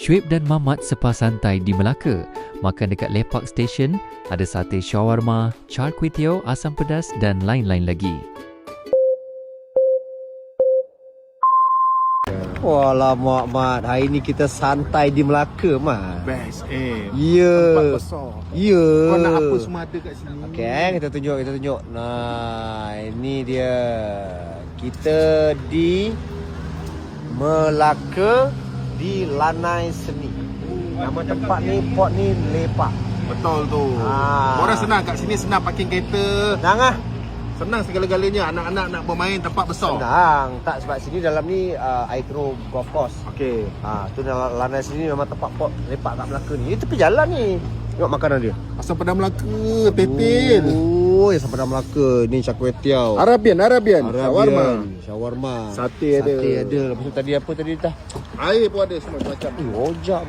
Syuib dan Mamat sepa santai di Melaka. Makan dekat Lepak Station, ada sate shawarma, char kway teow, asam pedas dan lain-lain lagi. Walah Mat, hari ni kita santai di Melaka, Mat. Best Ya. Tempat besar. Ya. Kau nak apa semua ada kat sini. Okey, kita tunjuk. Nah, ini dia. Kita di Melaka di Lanai Seni. Nama tempat ni, pot ni Lepak. Betul tu. Orang senang kat sini, senang parking kereta. Senang ah. Senang segala-galanya. Anak-anak nak bermain tempat besar. Senang. Tak, sebab sini dalam ni Aitro Golf Course. Okey. Tu dalam Lanai Seni memang tempat pot Lepak kat Melaka ni. Ini tepi jalan ni. Tengok makanan dia. Asam pedas Melaka, tetel. Oh, yang sampai dalam Melaka. Ni char kway teow. Arabian. Shawarma. Sate ada. Lepas tu tadi apa tadi dah? Air pun ada semua macam. Rojak